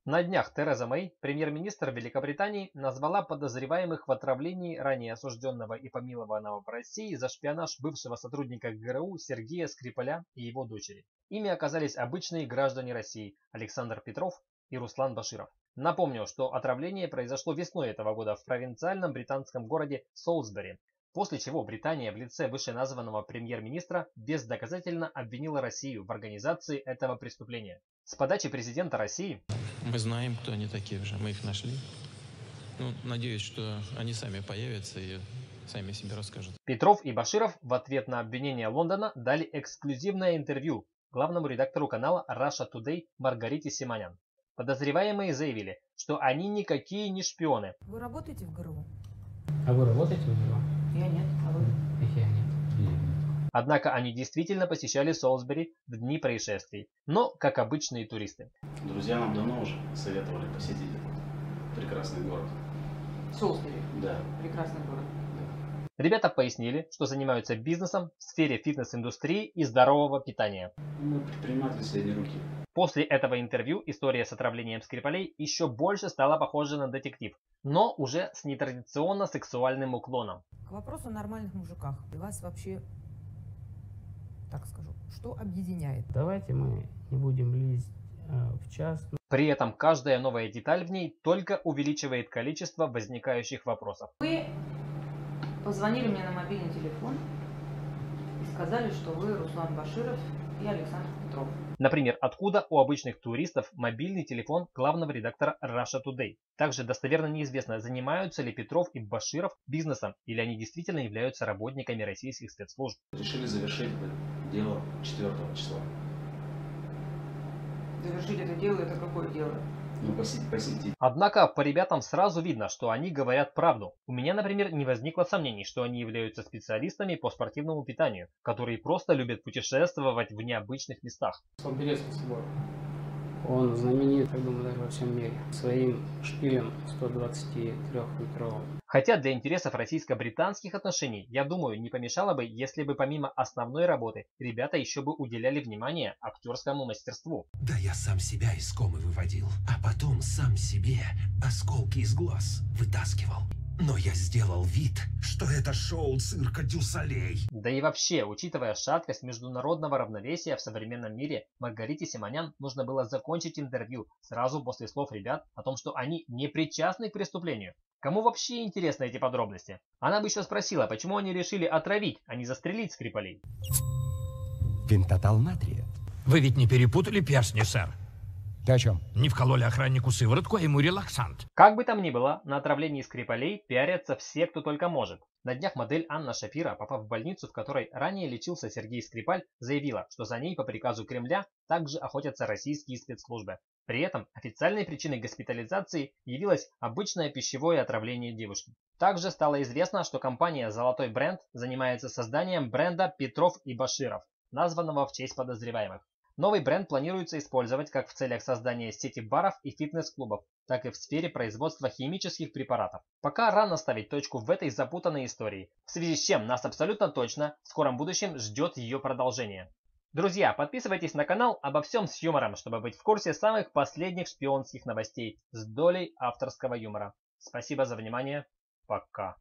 На днях Тереза Мэй, премьер-министр Великобритании, назвала подозреваемых в отравлении ранее осужденного и помилованного в России за шпионаж бывшего сотрудника ГРУ Сергея Скрипаля и его дочери. Ими оказались обычные граждане России Александр Петров и Руслан Баширов. Напомню, что отравление произошло весной этого года в провинциальном британском городе Солсбери, после чего Британия в лице вышеназванного премьер-министра бездоказательно обвинила Россию в организации этого преступления. С подачи президента России мы знаем, кто они такие уже, мы их нашли. Надеюсь, что они сами появятся и сами себе расскажут. Петров и Баширов в ответ на обвинение Лондона дали эксклюзивное интервью главному редактору канала Russia Today Маргарите Симонян. Подозреваемые заявили, что они никакие не шпионы. Вы работаете в ГРУ? А вы работаете в ГРУ? Я нет, а вы? Я нет. Однако они действительно посещали Солсбери в дни происшествий, но как обычные туристы. Друзья нам давно уже советовали посетить этот прекрасный город. Солсбери? Да. Прекрасный город. Ребята пояснили, что занимаются бизнесом в сфере фитнес-индустрии и здорового питания. Мы предприниматели средней руки. После этого интервью история с отравлением Скрипалей еще больше стала похожа на детектив, но уже с нетрадиционно сексуальным уклоном. К вопросу о нормальных мужиках. Вас вообще, так скажу, что объединяет? Давайте мы не будем лезть в частность. При этом каждая новая деталь в ней только увеличивает количество возникающих вопросов. Вы позвонили мне на мобильный телефон и сказали, что вы Руслан Баширов и Александр Петров. Например, откуда у обычных туристов мобильный телефон главного редактора Russia Today? Также достоверно неизвестно, занимаются ли Петров и Баширов бизнесом, или они действительно являются работниками российских спецслужб. Решили завершить дело 4 числа. Завершить это дело, это какое дело? Посетить. Однако по ребятам сразу видно, что они говорят правду. У меня, например, не возникло сомнений, что они являются специалистами по спортивному питанию, которые просто любят путешествовать в необычных местах. Помперецкий собор. Он знаменит, я думаю, даже во всем мире. Своим шпилем 123-метровым. Хотя для интересов российско-британских отношений, я думаю, не помешало бы, если бы помимо основной работы, ребята еще бы уделяли внимание актерскому мастерству. Да я сам себя из комы выводил, а потом сам себе осколки из глаз вытаскивал. Но я сделал вид, что это шоу цирка дю Солей. Да и вообще, учитывая шаткость международного равновесия в современном мире, Маргарите Симонян нужно было закончить интервью сразу после слов ребят о том, что они не причастны к преступлению. Кому вообще интересны эти подробности? Она бы еще спросила, почему они решили отравить, а не застрелить Скрипалей. Пентатал натрия. Вы ведь не перепутали перстни, сэр? Ты о чем? Не вкололи охраннику сыворотку, а ему релаксант. Как бы там ни было, на отравлении Скрипалей пиарятся все, кто только может. На днях модель Анна Шапира, попав в больницу, в которой ранее лечился Сергей Скрипаль, заявила, что за ней по приказу Кремля также охотятся российские спецслужбы. При этом официальной причиной госпитализации явилось обычное пищевое отравление девушки. Также стало известно, что компания «Золотой бренд» занимается созданием бренда Петров и Баширов, названного в честь подозреваемых. Новый бренд планируется использовать как в целях создания сети баров и фитнес-клубов, так и в сфере производства химических препаратов. Пока рано ставить точку в этой запутанной истории, в связи с чем нас абсолютно точно в скором будущем ждет ее продолжение. Друзья, подписывайтесь на канал обо всем с юмором, чтобы быть в курсе самых последних шпионских новостей с долей авторского юмора. Спасибо за внимание. Пока.